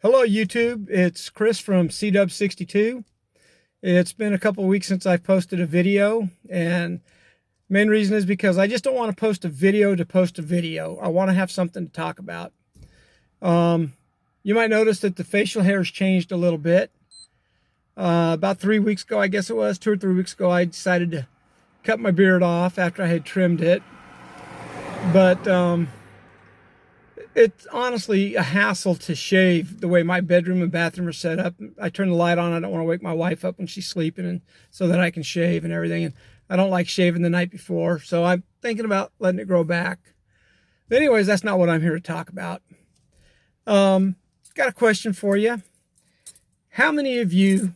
Hello YouTube, it's Chris from CW62. It's been a couple of weeks since I've posted a video, and main reason is because I just don't want to post a video to post a video. I want to have something to talk about. You might notice that the facial hair has changed a little bit. About 3 weeks ago, I guess it was, 2 or 3 weeks ago, I decided to cut my beard off after I had trimmed it. But it's honestly a hassle to shave the way my bedroom and bathroom are set up. I turn the light on. I don't want to wake my wife up when she's sleeping, and so that I can shave and everything. And I don't like shaving the night before, so I'm thinking about letting it grow back. But anyways, that's not what I'm here to talk about. Got a question for you. How many of you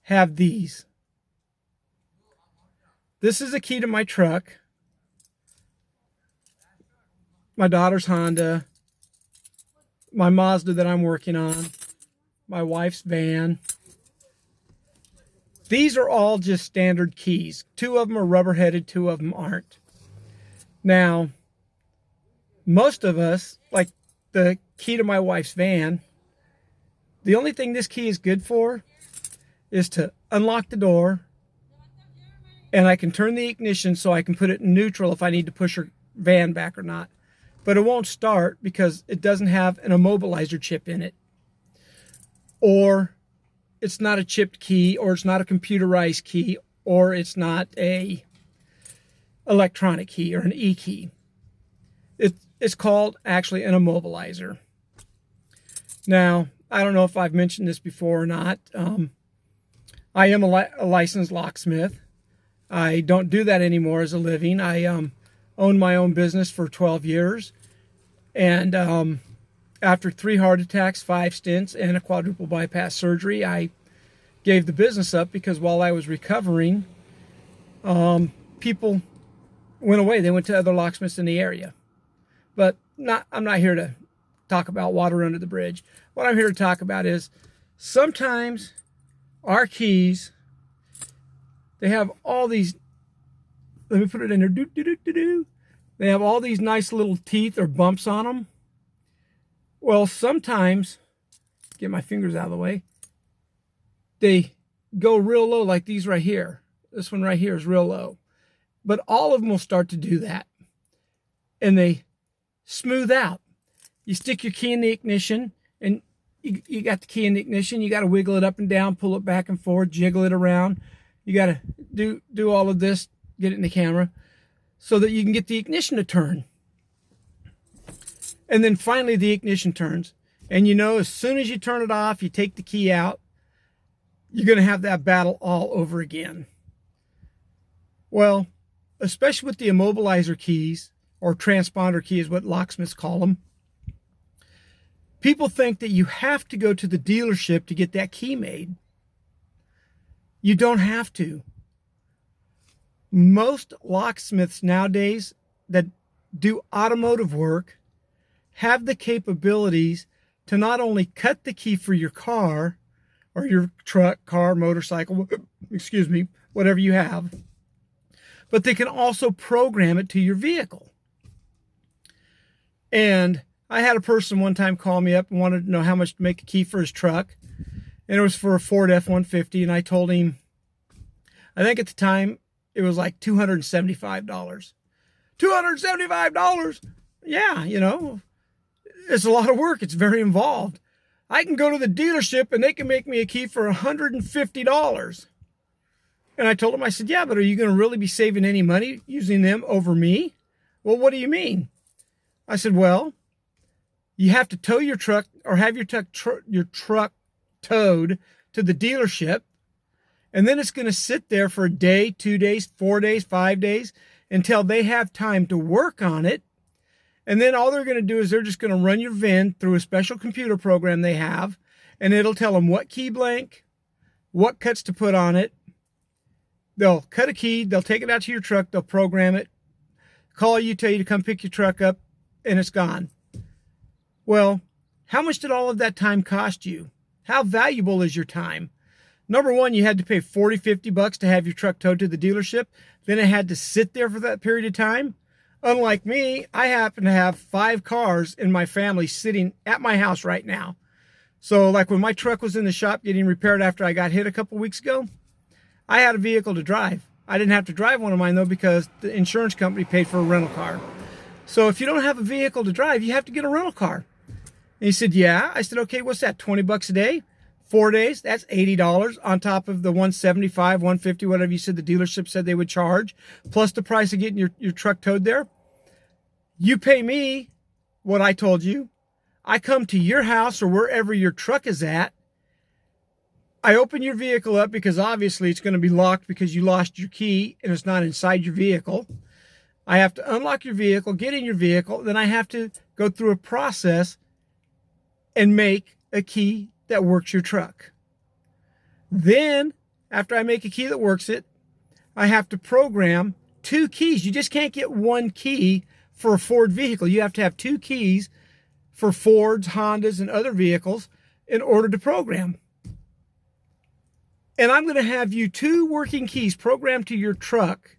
have these? This is a key to my truck. My daughter's Honda, my Mazda that I'm working on, my wife's van. These are all just standard keys. 2 of them are rubber-headed, 2 of them aren't. Now, most of us, like the key to my wife's van, the only thing this key is good for is to unlock the door, and I can turn the ignition so I can put it in neutral if I need to push her van back or not. But it won't start because it doesn't have an immobilizer chip in it. Or it's not a chipped key, or it's not a computerized key, or it's not a electronic key or an e-key. It's called actually an immobilizer. Now, I don't know if I've mentioned this before or not. I am a licensed locksmith. I don't do that anymore as a living. I owned my own business for 12 years. And after 3 heart attacks, 5 stents, and a quadruple bypass surgery, I gave the business up because while I was recovering, people went away. They went to other locksmiths in the area. But I'm not here to talk about water under the bridge. What I'm here to talk about is sometimes our keys, they have all these, let me put it in there, they have all these nice little teeth or bumps on them. Well, sometimes, get my fingers out of the way, they go real low like these right here. This one right here is real low. But all of them will start to do that. And they smooth out. You stick your key in the ignition, and you got the key in the ignition. You got to wiggle it up and down, pull it back and forth, jiggle it around. You got to do all of this, get it in the camera, so that you can get the ignition to turn. And then finally the ignition turns. And you know, as soon as you turn it off, you take the key out, you're going to have that battle all over again. Well, especially with the immobilizer keys, or transponder keys, what locksmiths call them, people think that you have to go to the dealership to get that key made. You don't have to. Most locksmiths nowadays that do automotive work have the capabilities to not only cut the key for your car or your truck, car, motorcycle, excuse me, whatever you have, but they can also program it to your vehicle. And I had a person one time call me up and wanted to know how much to make a key for his truck. And it was for a Ford F-150. And I told him, I think at the time, it was like $275. $275? Yeah, you know, it's a lot of work. It's very involved. I can go to the dealership and they can make me a key for $150. And I told him, I said, yeah, but are you going to really be saving any money using them over me? Well, what do you mean? I said, well, you have to tow your truck or have your truck towed to the dealership. And then it's going to sit there for a day, 2 days, 4 days, 5 days until they have time to work on it. And then all they're going to do is they're just going to run your VIN through a special computer program they have. And it'll tell them what key blank, what cuts to put on it. They'll cut a key. They'll take it out to your truck. They'll program it, call you, tell you to come pick your truck up, and it's gone. Well, how much did all of that time cost you? How valuable is your time? Number one, you had to pay $40, $50 to have your truck towed to the dealership. Then it had to sit there for that period of time. Unlike me, I happen to have 5 cars in my family sitting at my house right now. So like when my truck was in the shop getting repaired after I got hit a couple weeks ago, I had a vehicle to drive. I didn't have to drive one of mine though because the insurance company paid for a rental car. So if you don't have a vehicle to drive, you have to get a rental car. And he said, yeah. I said, okay, what's that? 20 bucks a day? 4 days? That's $80 on top of the 175, 150, whatever you said the dealership said they would charge, plus the price of getting your truck towed there. You pay me what I told you. I come to your house or wherever your truck is at. I open your vehicle up because obviously it's going to be locked because you lost your key and it's not inside your vehicle. I have to unlock your vehicle, get in your vehicle, then I have to go through a process and make a key that works your truck. Then, after I make a key that works it, I have to program 2 keys. You just can't get 1 key for a Ford vehicle. You have to have 2 keys for Fords, Hondas, and other vehicles in order to program. And I'm going to have you 2 working keys programmed to your truck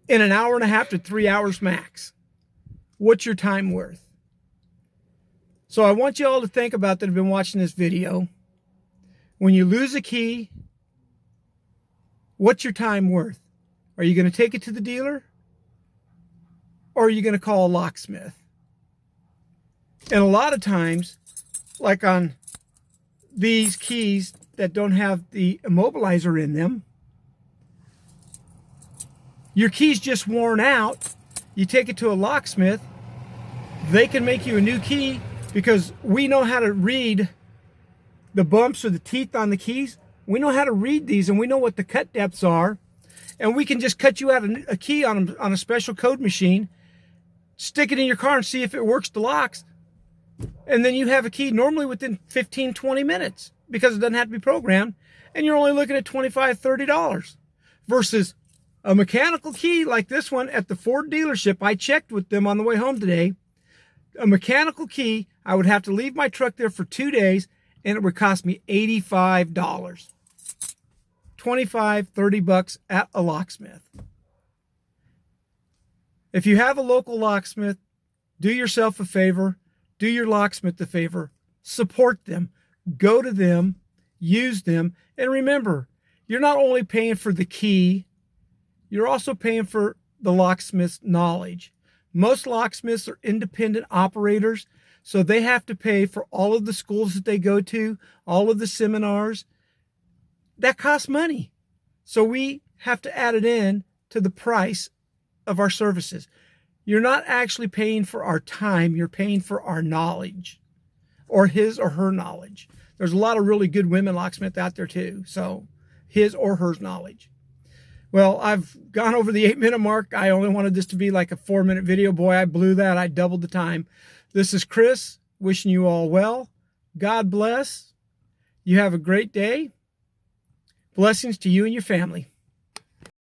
in an hour and a half to 3 hours max. What's your time worth? So I want you all to think about that have been watching this video. When you lose a key, what's your time worth? Are you going to take it to the dealer? Or are you going to call a locksmith? And a lot of times, like on these keys that don't have the immobilizer in them, your key's just worn out. You take it to a locksmith. They can make you a new key because we know how to read the bumps or the teeth on the keys. We know how to read these and we know what the cut depths are. And we can just cut you out a key on a special code machine, stick it in your car and see if it works the locks. And then you have a key normally within 15, 20 minutes because it doesn't have to be programmed. And you're only looking at $25, $30 versus a mechanical key like this one at the Ford dealership. I checked with them on the way home today. A mechanical key, I would have to leave my truck there for 2 days and it would cost me $85. 25, 30 bucks at a locksmith. If you have a local locksmith, do yourself a favor, do your locksmith a favor, support them, go to them, use them, and remember, you're not only paying for the key, you're also paying for the locksmith's knowledge. Most locksmiths are independent operators, so they have to pay for all of the schools that they go to, all of the seminars. That costs money. So we have to add it in to the price of our services. You're not actually paying for our time, you're paying for our knowledge, or his or her knowledge. There's a lot of really good women locksmiths out there too, so his or her knowledge. Well, I've gone over the 8-minute mark. I only wanted this to be like a 4-minute video. Boy, I blew that. I doubled the time. This is Chris, wishing you all well. God bless. You have a great day. Blessings to you and your family.